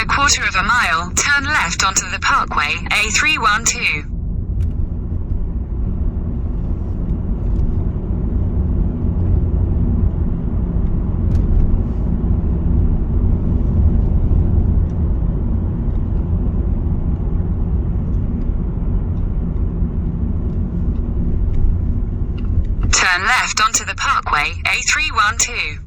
quarter of a mile, turn left onto the Parkway, A312. Turn left onto the Parkway, A312.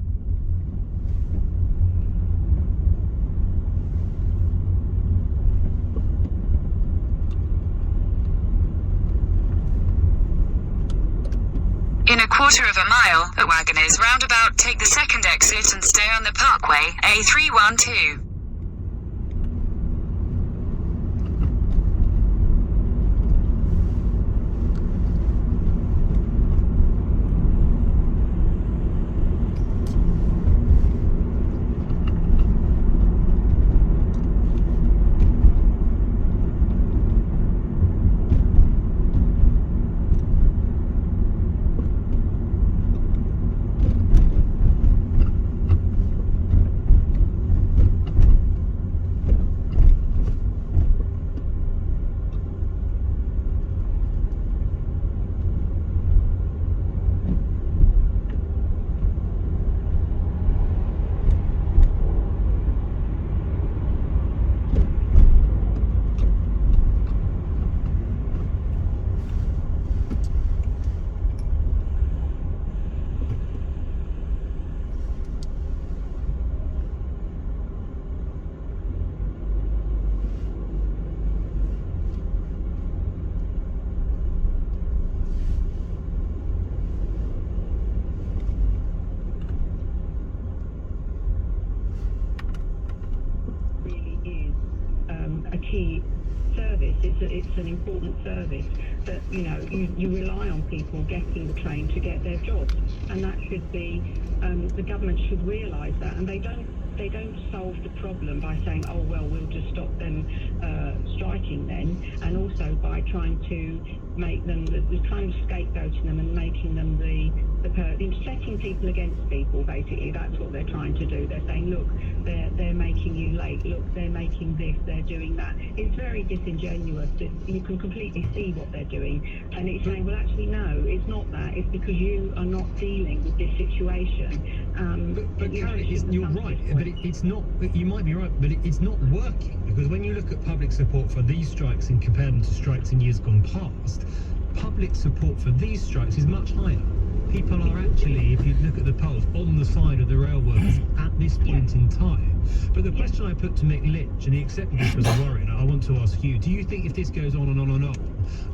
In a quarter of a mile, at Wagoners roundabout, take the second exit and stay on the Parkway, A312. A key service. It's an important service that you rely on people getting the train to get their jobs, and that should be the government should realise that, and they don't solve the problem by saying, oh well, we'll just stop them striking then, and also by trying to make them the kind of scapegoating them and making them setting people against people. Basically, that's what they're trying to do. They're saying, look, they're making you late. Look, they're making this. They're doing that. It's very disingenuous. You can completely see what they're doing, and it's saying, well, actually, no, it's not that. It's because you are not dealing with this situation. But you're right. But it's not. You might be right, but it's not working, because when you look at public support for these strikes and compare them to strikes in years gone past, public support for these strikes is much higher. People are actually, if you look at the polls, on the side of the rail workers at this point in time. But the question I put to Mick Lynch, and he accepted this as a worry, and I want to ask you, do you think if this goes on and on and on,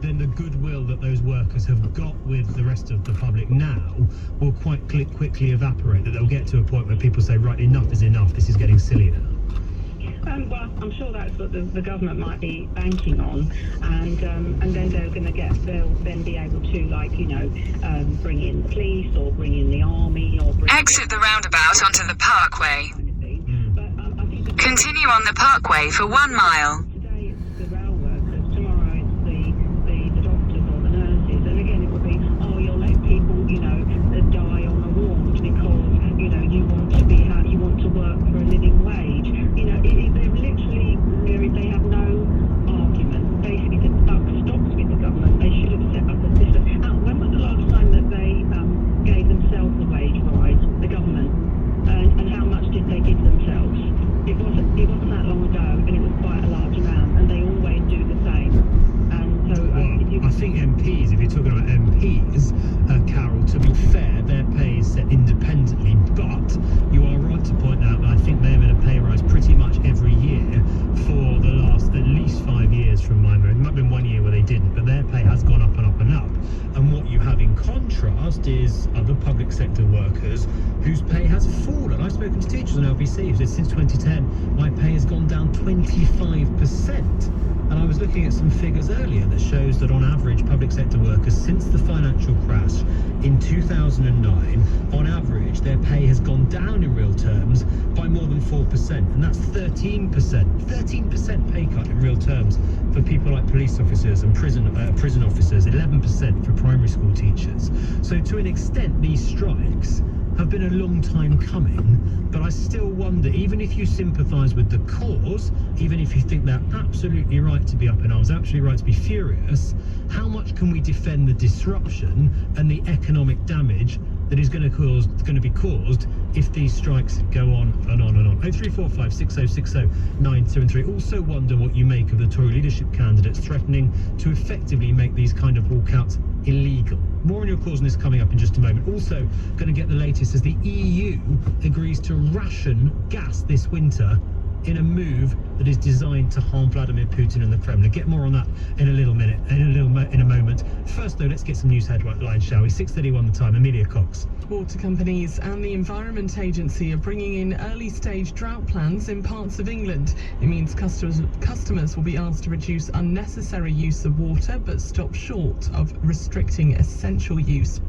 then the goodwill that those workers have got with the rest of the public now will quite quickly evaporate, that they'll get to a point where people say, right, enough is enough, this is getting silly now? Well, I'm sure that's what the government might be banking on, and then they'll then be able to, bring in the police or bring in the army or exit the roundabout onto the Parkway. But I think Continue on the Parkway for 1 mile. today it's the rail workers, tomorrow it's the doctors or the nurses, and again it will be, oh, you'll let people, die on the ward because you want to work for a living wage. They have no argument. Basically, the buck stops with the government. They should have set up a system. When was the last time that they gave themselves a wage rise, the government? And how much did they give themselves? It wasn't that long ago, and it was quite a large amount, and they always do the same. And so I think MPs, if you're talking about MPs, Carol, to be fair, their pay is set independently, but you are right to point out that I think they have had a pay rise pretty much every year for the last at least 5 years from my memory. There might have been 1 year where they didn't, but their pay has gone up and up and up. And what you have in contrast is other public sector workers whose pay has fallen. I've spoken to teachers on LBC who said since 2010 my pay has gone down 25%. And I was looking at some figures earlier that shows that on average public sector workers since the financial crash in 2009, on average their pay has gone down in real terms by more than 4%, and that's 13% pay cut in real terms for people like police officers and prison officers, 11% for primary school teachers. So to an extent these strikes have been a long time coming, but I still wonder, even if you sympathise with the cause, even if you think they're absolutely right to be up in arms, absolutely right to be furious, how much can we defend the disruption and the economic damage that is going to be caused if these strikes go on and on and on? 0345 6060 973. Also wonder what you make of the Tory leadership candidates threatening to effectively make these kind of walkouts illegal. More on your calls on this coming up in just a moment. Also going to get the latest as the EU agrees to ration gas this winter in a move that is designed to harm Vladimir Putin and the Kremlin. Get more on that in a moment. First though, let's get some news headlines, shall we? 6:31 the time. Amelia Cox. Water companies and the Environment Agency are bringing in early-stage drought plans in parts of England. It means customers will be asked to reduce unnecessary use of water, but stop short of restricting essential use.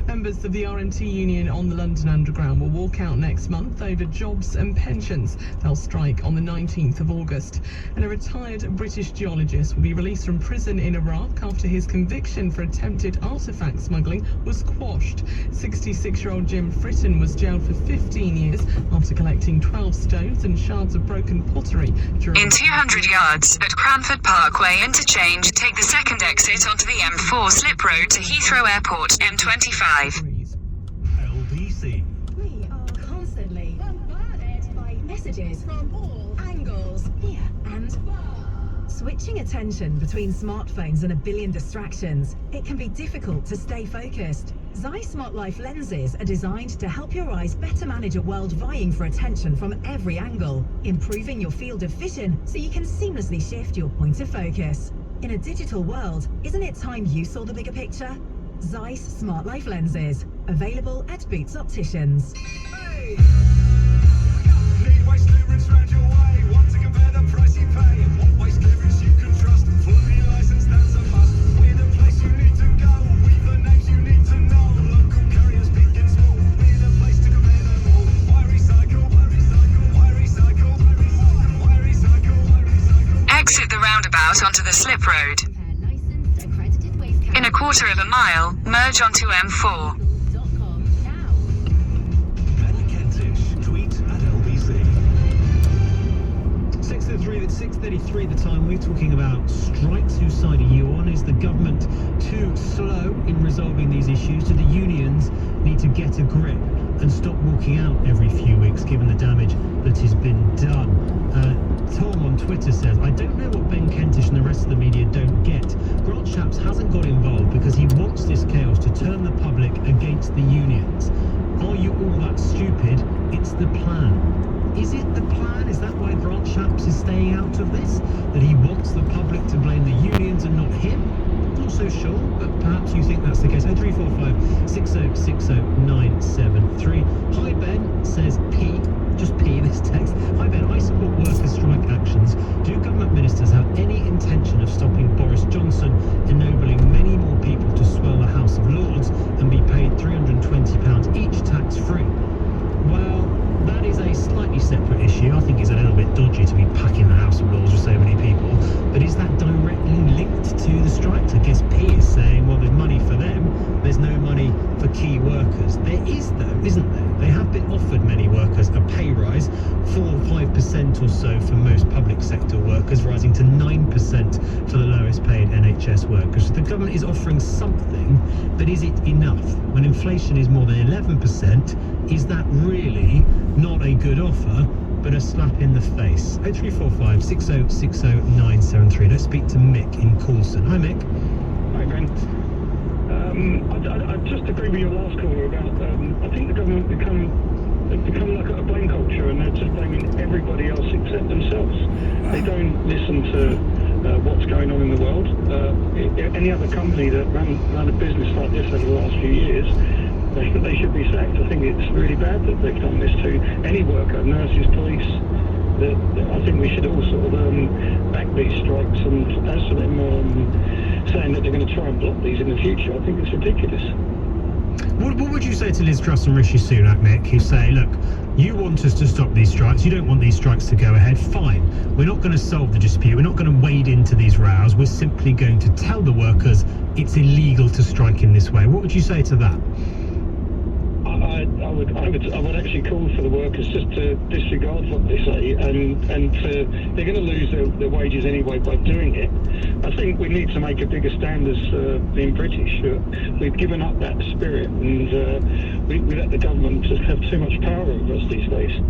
Members of the RMT union on the London Underground will walk out next month over jobs and pensions. They'll strike on the 19th of August. And a retired British geologist will be released from prison in Iraq after his conviction for attempted artefact smuggling was quashed. 66-year-old Jim Fritton was jailed for 15 years after collecting 12 stones and shards of broken pottery during... In 200 yards, at Cranford Parkway interchange, take the second exit onto the M4 slip road to Heathrow Airport, M25. LBC. We are constantly bombarded by messages from all angles, here and switching attention between smartphones and a billion distractions, it can be difficult to stay focused. Zeiss Smart Life lenses are designed to help your eyes better manage a world vying for attention from every angle, improving your field of vision so you can seamlessly shift your point of focus. In a digital world, isn't it time you saw the bigger picture? Zeiss Smart Life lenses, available at Boots Opticians. Hey! Need waste clearance round your way. Want to compare the price you pay? Want waste clearance you can trust? Fully licensed, that's a must. We're the place you need to go. We've the names you need to know. Local carriers, big and small. We're the place to compare them all. Why recycle? Why recycle? Why recycle? Why recycle? Why recycle? Exit the roundabout onto the slip road. In a quarter of a mile, merge onto M4. Ben Kentish, tweet at LBC. 6:33 the time. We're talking about strikes. Whose side are you on? Is the government too slow in resolving these issues? Do the unions need to get a grip and stop walking out every few weeks, given the damage that has been done? Tom on Twitter says, I don't know what Ben Kentish and the rest of the media don't get. Grant Shapps hasn't got involved because he wants this chaos to turn the public against the unions. Are you all that stupid? It's the plan. Is it the plan? Is that why Grant Shapps is staying out of this? That he wants the public to blame the unions and not him? Not so sure, but perhaps you think that's the case. 0345 6060 973. Hi Ben, says P. Just P this text. Hi Ben, I support workers' strike actions. Do government ministers have any intention of stopping Boris Johnson ennobling many more people to swell the House of Lords and be paid £320 each tax-free? Well, that is a slightly separate issue. I think it's a little bit dodgy to be packing the House of Lords with so many people. But is that directly linked to the strikes? I guess P is saying, well, there's money for them, there's no money for key workers. There is, though, isn't there? They have been offered, many workers, a pay rise, 4 or 5% or so for most public sector workers, rising to 9% for the lowest paid NHS workers. So the government is offering something, but is it enough? When inflation is more than 11%, is that really not a good offer, but a slap in the face? 0345 6060 973. Let's speak to Mick in Coulson. Hi Mick. Hi Ben. I just agree with your last caller about, I think the government they've become like a blame culture, and they're just blaming everybody else except themselves. They don't listen to what's going on in the world. Any other company that ran a business like this over the last few years, they should be sacked. I think it's really bad that they've done this to any worker, nurses, police. I think we should all sort of back these strikes, and as for them saying that they're going to try and block these in the future, I think it's ridiculous. What would you say to Liz Truss and Rishi Sunak, Mick, who say, look, you want us to stop these strikes, you don't want these strikes to go ahead, fine. We're not going to solve the dispute, we're not going to wade into these rows, we're simply going to tell the workers it's illegal to strike in this way. What would you say to that? I I would actually call for the workers just to disregard what they say, and they're going to lose their wages anyway by doing it. I think we need to make a bigger stand as being British. We've given up that spirit, and we let the government just have too much power over us these days.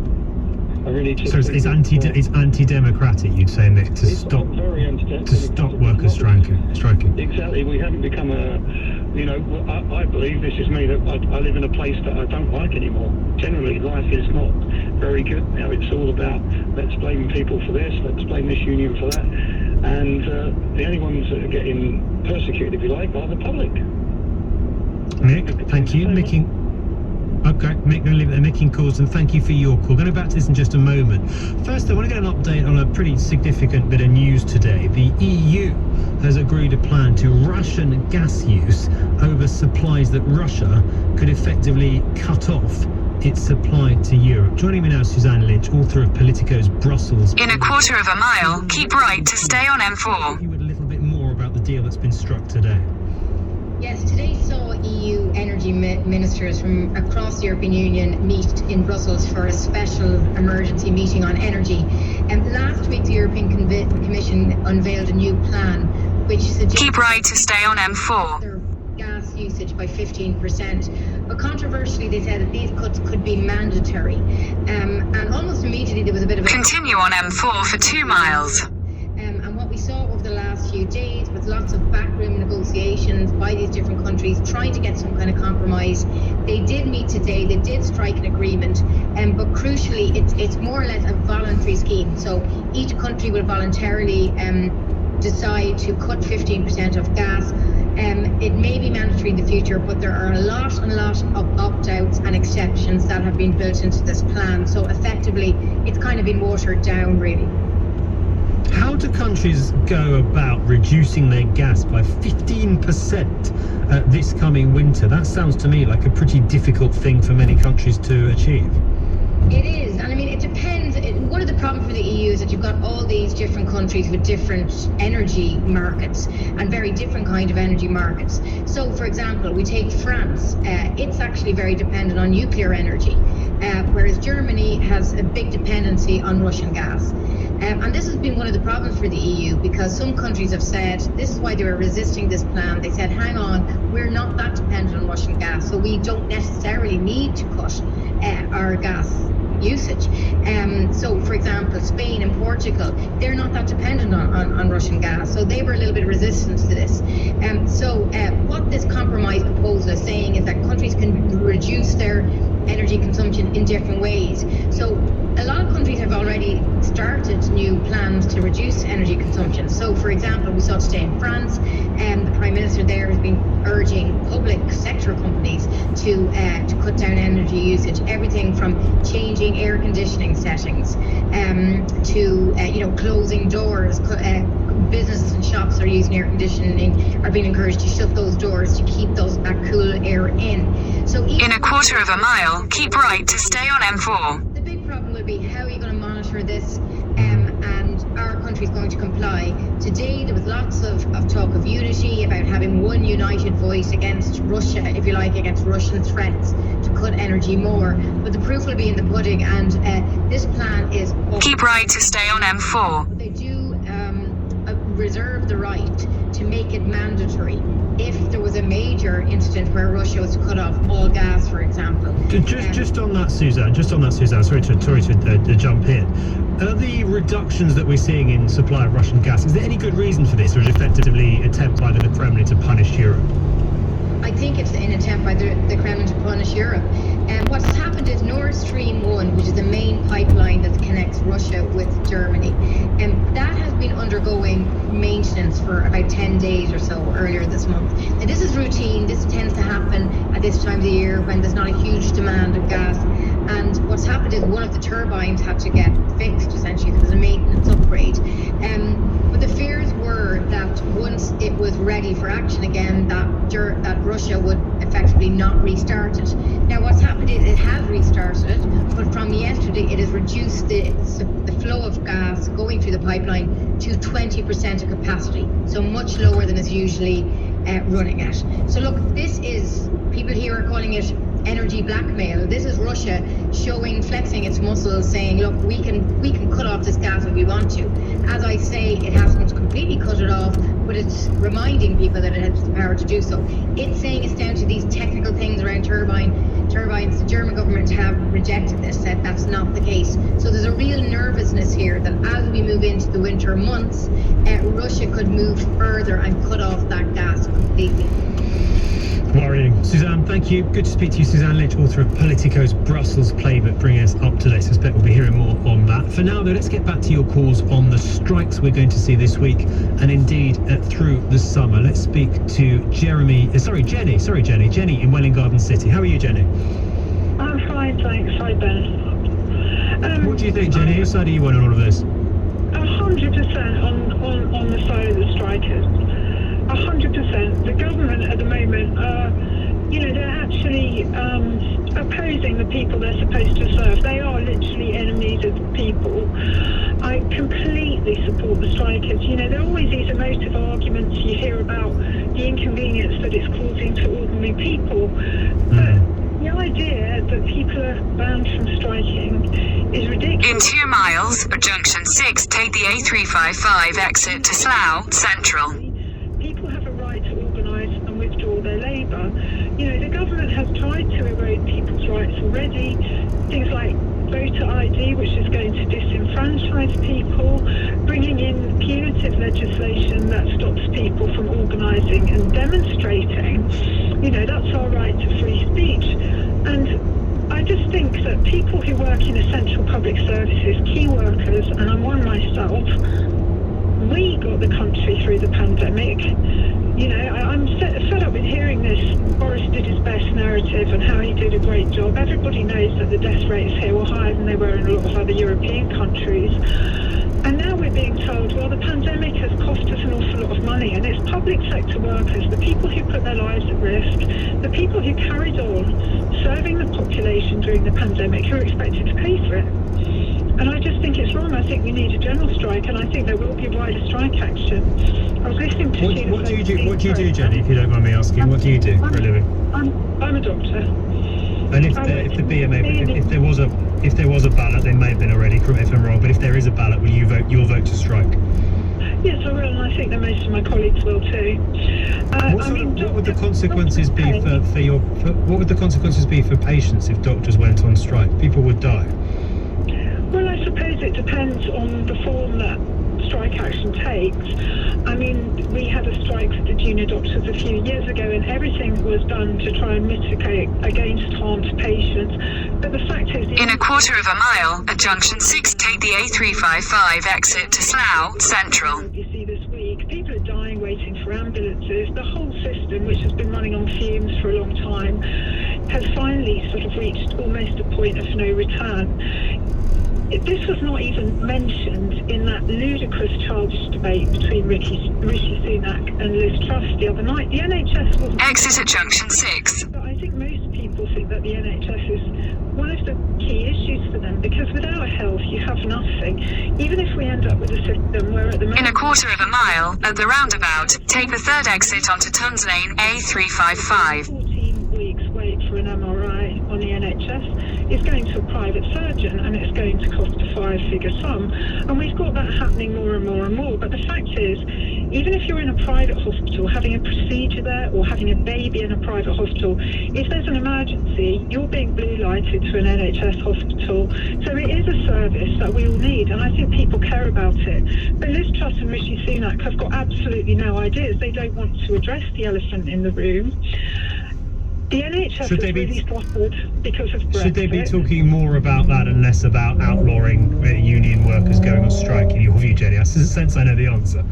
I really just So it's anti-democratic, you'd say, Nick, to stop very to stop workers striking. Exactly. We haven't become I believe, this is me, that I live in a place that I don't like anymore. Generally, life is not very good now. It's all about, let's blame people for this, let's blame this union for that. And the only ones that are getting persecuted, if you like, are the public. Nick, thank you. Okay, Mick, going to leave it there. Making calls, and thank you for your call. Going to back to this in just a moment. First, I want to get an update on a pretty significant bit of news today. The EU has agreed a plan to ration gas use over supplies that Russia could effectively cut off its supply to Europe. Joining me now, Suzanne Lynch, author of Politico's Brussels. In a quarter of a mile, keep right to stay on M4. You would a little bit more about the deal that's been struck today. Yes, today saw EU energy ministers from across the European Union meet in Brussels for a special emergency meeting on energy. Last week, the European Commission unveiled a new plan which suggests Keep right to stay on M4. their gas usage by 15%. But controversially, they said that these cuts could be mandatory. And almost immediately, there was a bit of a... Continue on M4 for 2 miles. And what we saw over the last few days was lots of backroom negotiations by these different countries trying to get some kind of compromise. They did meet today, they did strike an agreement, but crucially it's more or less a voluntary scheme. So each country will voluntarily decide to cut 15% of gas. It may be mandatory in the future, but there are a lot of opt-outs and exceptions that have been built into this plan. So effectively, it's kind of been watered down, really. How do countries go about reducing their gas by 15% this coming winter? That sounds to me like a pretty difficult thing for many countries to achieve. It is, and I mean, it depends. One of the problems for the EU is that you've got all these different countries with different energy markets and very different kind of energy markets. So, for example, we take France. It's actually very dependent on nuclear energy, whereas Germany has a big dependency on Russian gas. And this has been one of the problems for the EU, because some countries have said, this is why they were resisting this plan. They said, hang on, we're not that dependent on Russian gas, so we don't necessarily need to cut our gas usage. So, for example, Spain and Portugal, they're not that dependent on Russian gas, so they were a little bit resistant to this. So what this compromise proposal is saying is that countries can reduce their energy consumption in different ways. So a lot of countries have already started new plans to reduce energy consumption. So, for example, we saw today in France, the Prime Minister there has been urging public sector companies to cut down energy usage. Everything from changing air conditioning settings to closing doors. Businesses and shops that are using air conditioning are being encouraged to shut those doors to keep that cool air in. So in a quarter of a mile, keep right to stay on M4. The big problem will be, how are you going to monitor this, and are countries going to comply? Today there was lots of talk of unity, about having one united voice against Russia, if you like, against Russian threats to cut energy more. But the proof will be in the pudding, and this plan is... Keep right to stay on M4. They do reserve the right to make it mandatory if there was a major incident where Russia was to cut off all gas, for example. Just on that, Suzanne. Sorry to jump in. Are the reductions that we're seeing in supply of Russian gas, is there any good reason for this, or is it effectively an attempt by the Kremlin to punish Europe? I think it's an attempt by the Kremlin to punish Europe. And what's happened is Nord Stream 1, which is the main pipeline that connects Russia with Germany, and that has been undergoing maintenance for about 10 days or so earlier this month. Now, this is routine. This tends to happen at this time of the year when there's not a huge demand of gas. And what's happened is one of the turbines had to get fixed, essentially. There was a maintenance upgrade. But the fears were that once it was ready for action again, that Russia would effectively not restart it. Now, what's happened is it has restarted it, but from yesterday it has reduced the flow of gas going through the pipeline to 20% of capacity, so much lower than it's usually running at. So look, this is, people here are calling it energy blackmail. This is Russia flexing its muscles, saying, look, we can cut off this gas if we want to. As I say, it hasn't completely cut it off, but it's reminding people that it has the power to do so. It's saying it's down to these technical things around turbines. The German government have rejected this, said that's not the case. So there's a real nervousness here that as we move into the winter months, Russia could move further and cut off that gas completely. Worrying. Suzanne, thank you. Good to speak to you. Suzanne Lynch, author of Politico's Brussels Playbook, bringing us up to date. I suspect we'll be hearing more on that. For now, though, let's get back to your calls on the strikes we're going to see this week and indeed through the summer. Let's speak to Jenny in Welwyn Garden City. How are you, Jenny? I'm fine, thanks. Hi, Ben. What do you think, Jenny? Whose side are you on all of this? 100% on the side of the strikers. 100%. The government at the moment, they're actually opposing the people they're supposed to serve. They are literally enemies of the people. I completely support the strikers. There are always these emotive arguments you hear about the inconvenience that it's causing to ordinary people. But the idea that people are banned from striking is ridiculous. In 2 miles, at junction 6, take the A355 exit to Slough Central. People have a right to organise and withdraw their labour. The government has tried to erode people's rights already. Things like voter ID, which is going to disenfranchise people, bringing in punitive legislation that stops people from organising and demonstrating. That's our right to free speech. And I just think that people who work in essential public services, key workers, and I'm one myself, we got the country through the pandemic. I'm fed up with hearing this Boris did his best narrative and how he did a great job. Everybody knows that the death rates here were higher than they were in a lot of other European countries. And now we're being told, well, the pandemic has cost us an awful lot of money, and it's public sector workers, the people who put their lives at risk, the people who carried on serving the population during the pandemic, who are expected to pay for it. And I just think it's wrong. I think we need a general strike, and I think there will be wider strike action. I was listening to What do you do, Jenny, if you don't mind me asking? What do you do for a living? I'm a doctor. And if there was a ballot, they may have been already, correct me if I'm wrong, but if there is a ballot, will you vote? You'll vote to strike? Yes, I will, and I think that most of my colleagues will too. What would the consequences be what would the consequences be for patients if doctors went on strike? People would die. Well, I suppose it depends on the form that strike action takes. We had a strike for the junior doctors a few years ago, and everything was done to try and mitigate against harm to patients. But the fact is... In a quarter of a mile, at junction 6, take the A355 exit to Slough Central. You see this week, people are dying waiting for ambulances. The whole system, which has been running on fumes for a long time, has finally sort of reached almost a point of no return. This was not even mentioned in that ludicrous childish debate between Rishi Sunak and Liz Truss the other night. The NHS wasn't... Exit at junction 6. But I think most people think that the NHS is one of the key issues for them, because without health you have nothing. Even if we end up with a system where at the moment... In a quarter of a mile, at the roundabout, take the 3rd exit onto Tuns Lane A355. 14 weeks wait for an MRI on the NHS is going to a private surgeon, and it's going to cost a 5-figure sum. And we've got that happening more and more and more. But the fact is, even if you're in a private hospital, having a procedure there, or having a baby in a private hospital, if there's an emergency, you're being blue lighted to an NHS hospital. So it is a service that we all need, and I think people care about it. But Liz Truss and Rishi Sunak have got absolutely no ideas. They don't want to address the elephant in the room. The NHS has really suffered because of Brexit. Should they be talking more about that and less about outlawing union workers going on strike, in your view, Jenny? I sense I know the answer.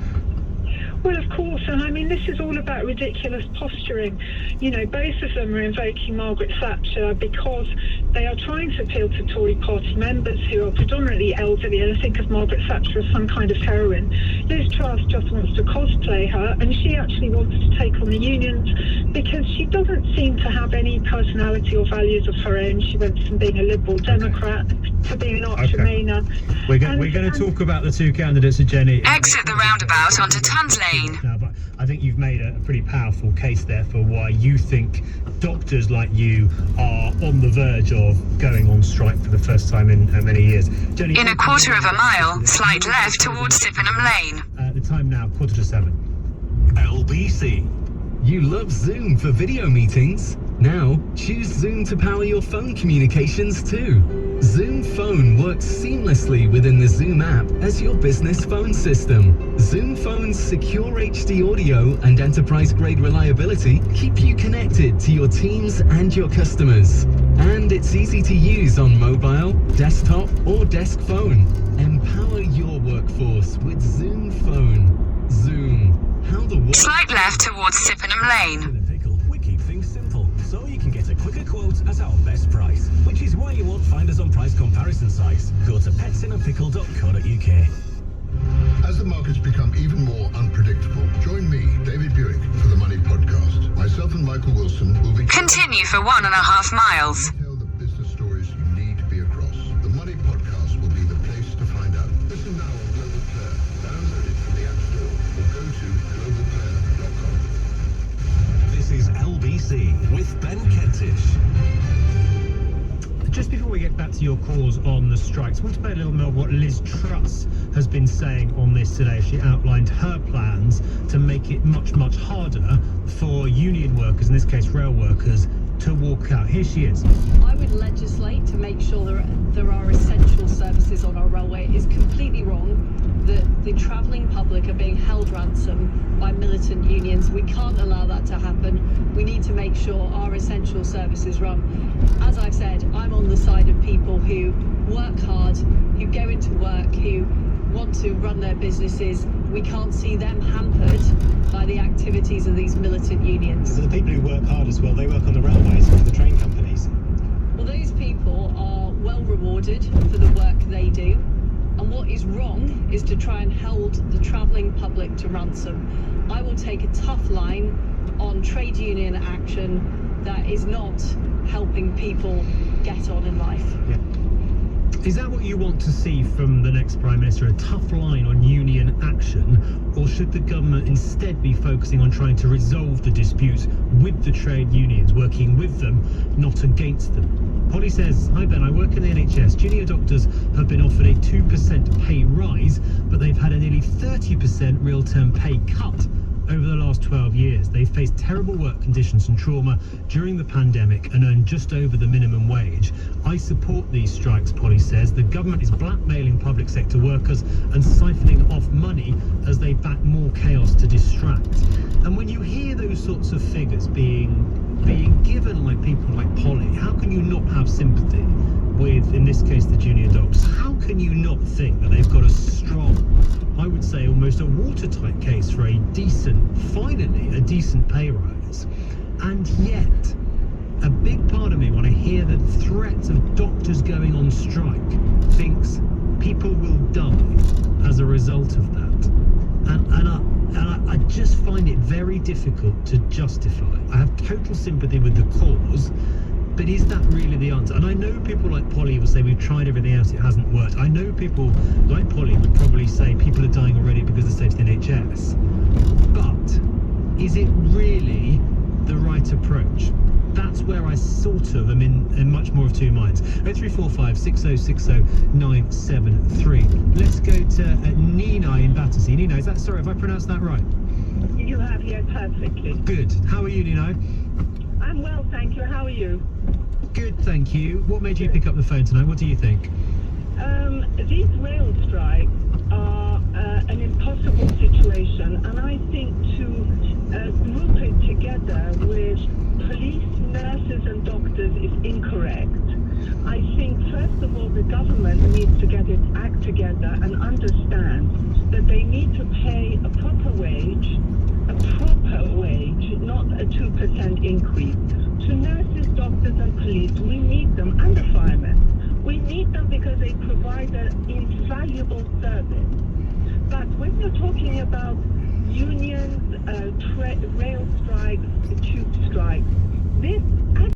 Well, of course, and this is all about ridiculous posturing. Both of them are invoking Margaret Thatcher because they are trying to appeal to Tory party members who are predominantly elderly and think of Margaret Thatcher as some kind of heroine. Liz Truss just wants to cosplay her, and she actually wants to take on the unions because she doesn't seem to have any personality or values of her own. She went from being a Liberal Democrat to being an arch Remainer. We're going to talk about the two candidates, Jenny. Exit the roundabout onto Tuns Lane. No, but I think you've made a pretty powerful case there for why you think doctors like you are on the verge of going on strike for the first time in many years. Jenny, In a quarter of a mile, slight left towards Sippenham Lane. the time now, 7:15. LBC. You love Zoom for video meetings? Now, choose Zoom to power your phone communications too. Zoom Phone works seamlessly within the Zoom app as your business phone system. Zoom Phone's secure HD audio and enterprise-grade reliability keep you connected to your teams and your customers. And it's easy to use on mobile, desktop, or desk phone. Empower your workforce with Zoom Phone. Zoom. How the world... Slight left towards Sippenham Lane. In a pickle, we keep things simple, so you can get a quicker quote at our best price, which is why you won't find us on price comparison sites. Go to petsinnapickle.co.uk. As the markets become even more unpredictable, join me, David Buick, for the Money Podcast. Myself and Michael Wilson will be... Continue for 1.5 miles. Tell the business stories you need to be across. The Money Podcast will be the place to find out. Listen now on Global Player. Download it from the App Store or go to globalplayer.com. This is LBC with Ben Kentish. Just before we get back to your calls on the strikes, I want to play a little more of what Liz Truss has been saying on this today. She outlined her plans to make it much, much harder for union workers, in this case rail workers, to walk out. Here she is. I would legislate to make sure there are essential services on our railway. It is completely wrong that the travelling public are being held ransom by militant unions. We can't allow that to happen. We need to make sure our essential services run. As I've said, I'm on the side of people who work hard, who go into work, who want to run their businesses. We can't see them hampered by the activities of these militant unions. So the people who work hard as well, they work on the railways for the train companies. Well, those people are well rewarded for the work they do. And what is wrong is to try and hold the travelling public to ransom. I will take a tough line on trade union action that is not helping people get on in life. Yeah. Is that what you want to see from the next Prime Minister, a tough line on union action? Or should the government instead be focusing on trying to resolve the disputes with the trade unions, working with them, not against them? Polly says, hi Ben, I work in the NHS. Junior doctors have been offered a 2% pay rise, but they've had a nearly 30% real-term pay cut over the last 12 years. They've faced terrible work conditions and trauma during the pandemic and earned just over the minimum wage. I support these strikes, Polly says. The government is blackmailing public sector workers and siphoning off money as they back more chaos to distract. And when you hear those sorts of figures being given like people like Polly, how can you not have sympathy with, in this case, the junior docs? How can you not think that they've got a strong, I would say almost a watertight case for a decent, finally a decent pay rise? And yet, a big part of me, when I hear the threats of doctors going on strike, thinks people will die as a result of that. And I just find it very difficult to justify. I have total sympathy with the cause, but is that really the answer? And I know people like Polly will say we've tried everything else, it hasn't worked. I know people like Polly would probably say people are dying already because of the state of the NHS. But is it really the right approach? That's where I sort of am in much more of two minds. 0345 6060 973. Let's go to Nina in Battersea. Nina, is that, sorry, have I pronounced that right? You have, yes, perfectly. Good. How are you, Nina? I'm well, thank you. How are you? Good, thank you. What made you pick up the phone tonight? What do you think? These rail strikes are an impossible situation, and I think to group it together with police, nurses and doctors is incorrect. I think, first of all, the government needs to get its act together and understand that they need to pay a proper wage, not a 2% increase. To nurses, doctors and police, we need them, and the firemen. We need them because they provide an invaluable service. But when you're talking about unions, rail strikes, tube strikes, this